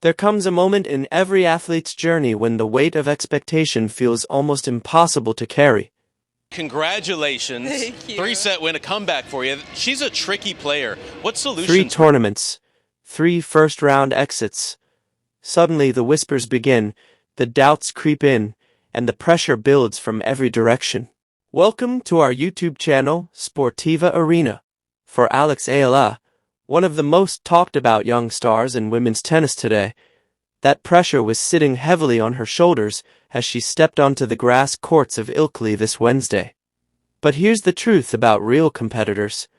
There comes a moment in every athlete's journey when the weight of expectation feels almost impossible to carry. Congratulations. Thank you. 3-set win, a comeback for you. She's a tricky player. What solutions? 3 tournaments, 3 first-round exits. Suddenly the whispers begin, the doubts creep in, and the pressure builds from every direction. Welcome to our YouTube channel, Sportiva Arena. For Alex Eala, one of the most talked about young stars in women's tennis today, that pressure was sitting heavily on her shoulders as she stepped onto the grass courts of Ilkley this Wednesday. But here's the truth about real competitors.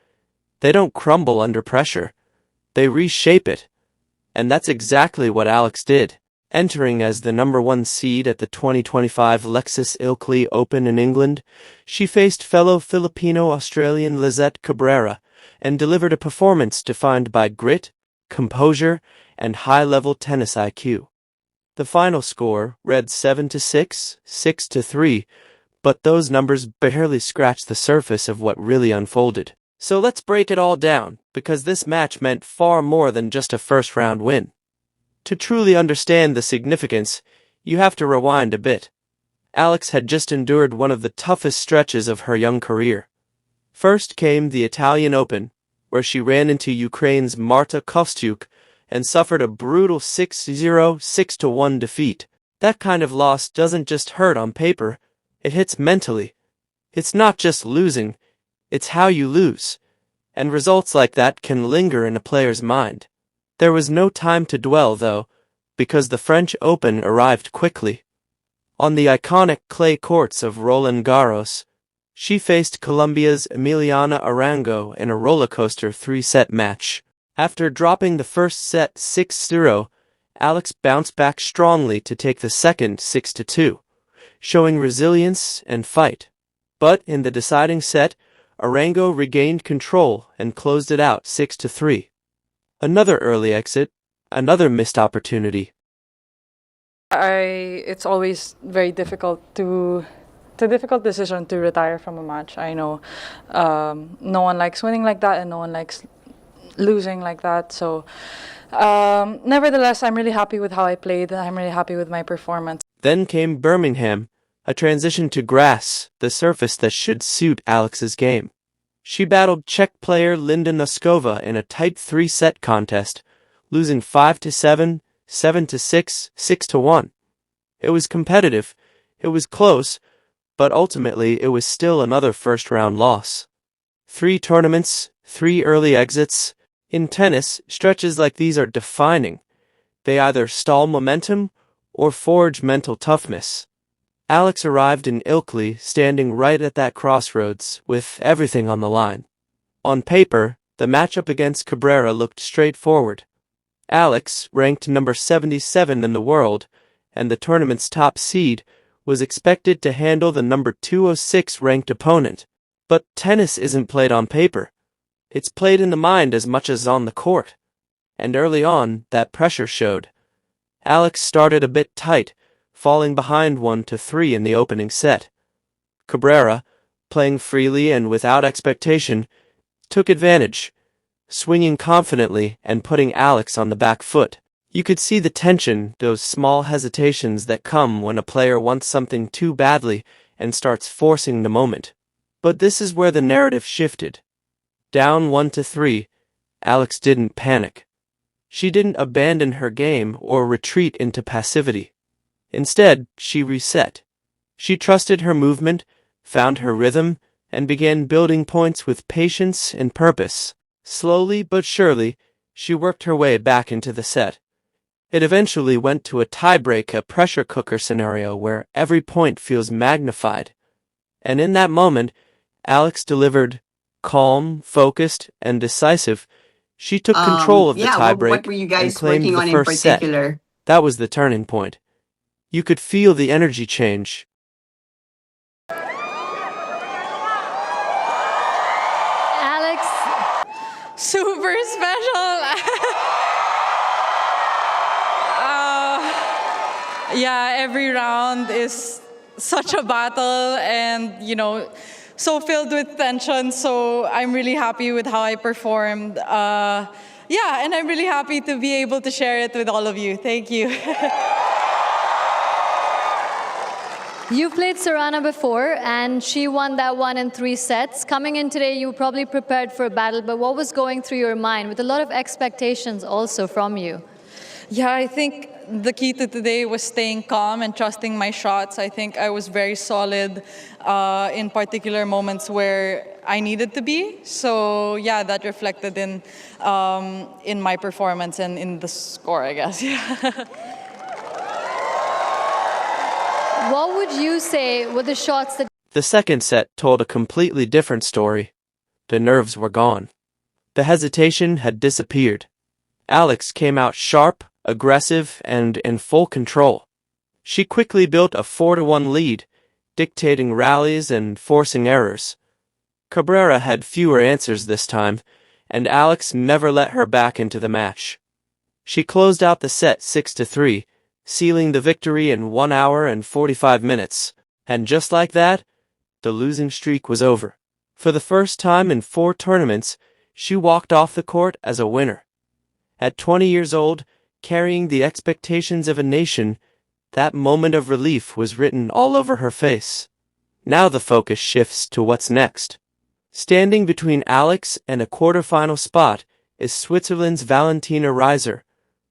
They don't crumble under pressure. They reshape it. And that's exactly what Alex did. Entering as the #1 seed at the 2025 Lexus Ilkley Open in England, she faced fellow Filipino-Australian Lizette Cabrera and delivered a performance defined by grit, composure, and high-level tennis IQ. The final score read 7-6, 6-3, but those numbers barely scratched the surface of what really unfolded. So let's break it all down, because this match meant far more than just a first-round win. To truly understand the significance, you have to rewind a bit. Alex had just endured one of the toughest stretches of her young career. First came the Italian Open, where she ran into Ukraine's Marta Kostyuk and suffered a brutal 6-0, 6-1 defeat. That kind of loss doesn't just hurt on paper, it hits mentally. It's not just losing, it's how you lose. And results like that can linger in a player's mind. There was no time to dwell, though, because the French Open arrived quickly. On the iconic clay courts of Roland Garros, she faced Colombia's Emiliana Arango in a rollercoaster 3-set match. After dropping the first set 6-0, Alex bounced back strongly to take the second 6-2, showing resilience and fight. But in the deciding set, Arango regained control and closed it out 6-3. Another early exit, another missed opportunity. It's always very difficult it's a difficult decision to retire from a match. I know no one likes winning like that and no one likes losing like that. So nevertheless, I'm really happy with how I played. I'm really happy with my performance. Then came Birmingham, a transition to grass, the surface that should suit Alex's game. She battled Czech player Linda Noskova in a tight 3-set contest, losing 5-7, 7-6, 6-1. It was competitive, it was close, but ultimately it was still another first-round loss. 3 tournaments, 3 early exits. In tennis, stretches like these are defining. They either stall momentum or forge mental toughness. Alex arrived in Ilkley standing right at that crossroads with everything on the line. On paper, the matchup against Cabrera looked straightforward. Alex, ranked number 77 in the world, and the tournament's top seed, was expected to handle the number 206 ranked opponent. But tennis isn't played on paper. It's played in the mind as much as on the court. And early on, that pressure showed. Alex started a bit tight, falling behind 1-3 in the opening set. Cabrera, playing freely and without expectation, took advantage, swinging confidently and putting Alex on the back foot. You could see the tension, those small hesitations that come when a player wants something too badly and starts forcing the moment. But this is where the narrative shifted. Down 1-3, Alex didn't panic. She didn't abandon her game or retreat into passivity. Instead, she reset. She trusted her movement, found her rhythm, and began building points with patience and purpose. Slowly but surely, she worked her way back into the set. It eventually went to a tiebreak, a pressure cooker scenario where every point feels magnified. And in that moment, Alex delivered, calm, focused, and decisive. She took control of the tiebreak what were you guys and claimed working the on first in set. particular? That was the turning point. You could feel the energy change. Alex, Super special. Yeah, every round is such a battle and, so filled with tension. So I'm really happy with how I performed. yeah, and I'm really happy to be able to share it with all of you. Thank you. You've played Serena before, and she won that one in 3 sets. Coming in today, you were probably prepared for a battle, but what was going through your mind with a lot of expectations also from you? Yeah, I think the key to today was staying calm and trusting my shots. I think I was very solid in particular moments where I needed to be. So yeah, that reflected in my performance and in the score, I guess. Yeah. What would you say were the shots that... The second set told a completely different story. The nerves were gone. The hesitation had disappeared. Alex came out sharp, aggressive, and in full control. She quickly built a 4-1 lead, dictating rallies and forcing errors. Cabrera had fewer answers this time, and Alex never let her back into the match. She closed out the set 6-3, sealing the victory in 1 hour and 45 minutes. And just like that, the losing streak was over. For the first time in 4 tournaments, she walked off the court as a winner. At 20 years old, carrying the expectations of a nation, that moment of relief was written all over her face. Now the focus shifts to what's next. Standing between Alex and a quarterfinal spot is Switzerland's Valentina Reiser,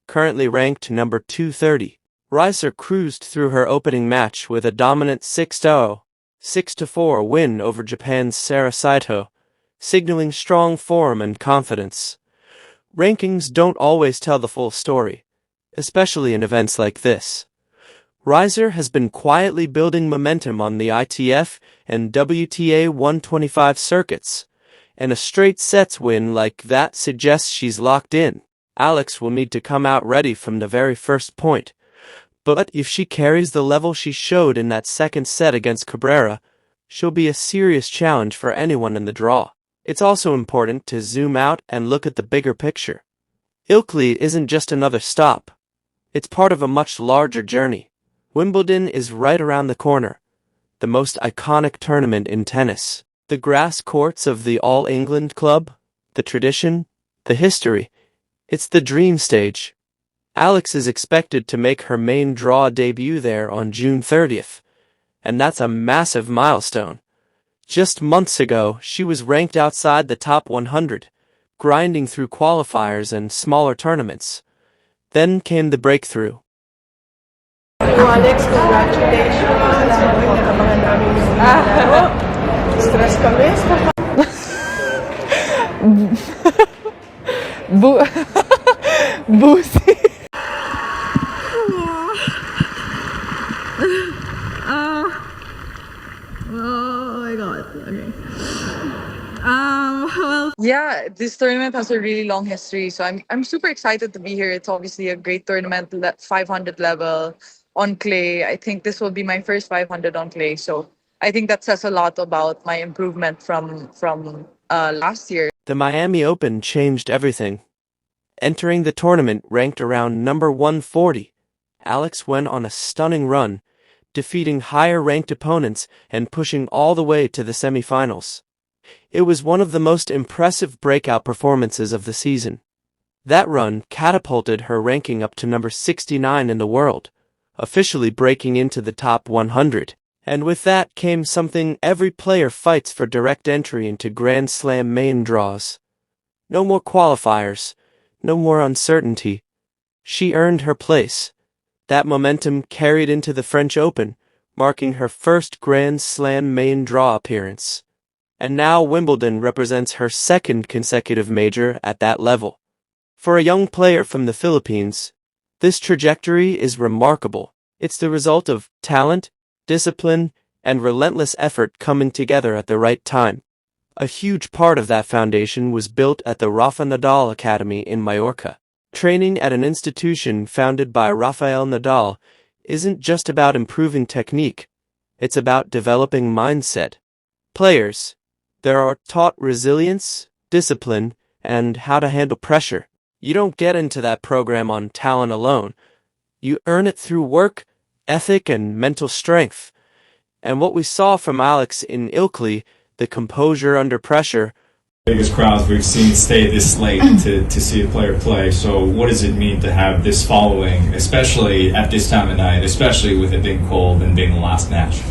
currently ranked number 230. Reiser cruised through her opening match with a dominant 6-0, 6-4 win over Japan's Sara Saito, signaling strong form and confidence. Rankings don't always tell the full story, especially in events like this. Reiser has been quietly building momentum on the ITF and WTA 125 circuits, and a straight sets win like that suggests she's locked in. Alex will need to come out ready from the very first point. But if she carries the level she showed in that second set against Cabrera, she'll be a serious challenge for anyone in the draw. It's also important to zoom out and look at the bigger picture. Ilkley isn't just another stop. It's part of a much larger journey. Wimbledon is right around the corner, the most iconic tournament in tennis. The grass courts of the All England Club, the tradition, the history. It's the dream stage. Alex is expected to make her main draw debut there on June 30th, and that's a massive milestone. Just months ago, she was ranked outside the top 100, grinding through qualifiers and smaller tournaments. Then came the breakthrough. Alex, congratulations. Abangan namin yung laro. Stress kami. Boozy. Oh my god. Okay. Well, yeah, this tournament has a really long history, so I'm super excited to be here. It's obviously a great tournament, 500 level on clay. I think this will be my first 500 on clay, so I think that says a lot about my improvement from last year. The Miami Open changed everything. Entering the tournament ranked around number 140, Alex went on a stunning run, defeating higher-ranked opponents and pushing all the way to the semifinals. It was one of the most impressive breakout performances of the season. That run catapulted her ranking up to number 69 in the world, officially breaking into the top 100. And with that came something every player fights for: direct entry into Grand Slam main draws. No more qualifiers, no more uncertainty. She earned her place. That momentum carried into the French Open, marking her first Grand Slam main draw appearance. And now Wimbledon represents her second consecutive major at that level. For a young player from the Philippines, this trajectory is remarkable. It's the result of talent, discipline, and relentless effort coming together at the right time. A huge part of that foundation was built at the Rafa Nadal Academy in Mallorca. Training at an institution founded by Rafael Nadal isn't just about improving technique, it's about developing mindset. Players, they are taught resilience, discipline, and how to handle pressure. You don't get into that program on talent alone. You earn it through work, ethic, and mental strength. And what we saw from Alex in Ilkley, the composure under pressure, Biggest crowds we've seen stay this late to see a player play. So what does it mean to have this following, especially at this time of night, especially with it being cold and being the last match?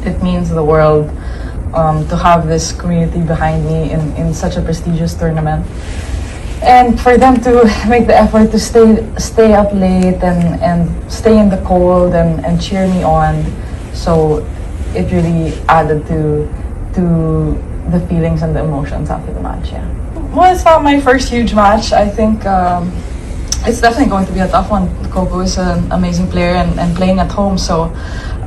It means the world to have this community behind me in such a prestigious tournament. And for them to make the effort to stay up late and stay in the cold and cheer me on. So it really added to the feelings and the emotions after the match, yeah. Well, it's not my first huge match. I think it's definitely going to be a tough one. Coco is an amazing player and playing at home, so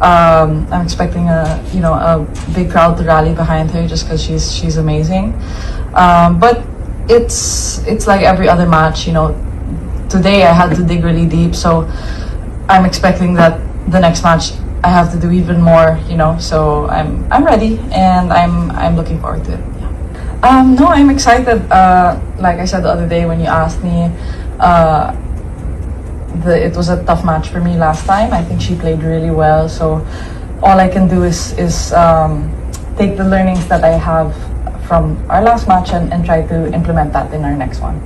I'm expecting a big crowd to rally behind her just because she's amazing. But it's like every other match, Today I had to dig really deep, so I'm expecting that the next match I have to do even more, So I'm ready and I'm looking forward to it. Yeah. No, I'm excited. Like I said the other day when you asked me, it was a tough match for me last time. I think she played really well, so all I can do is take the learnings that I have from our last match and try to implement that in our next one.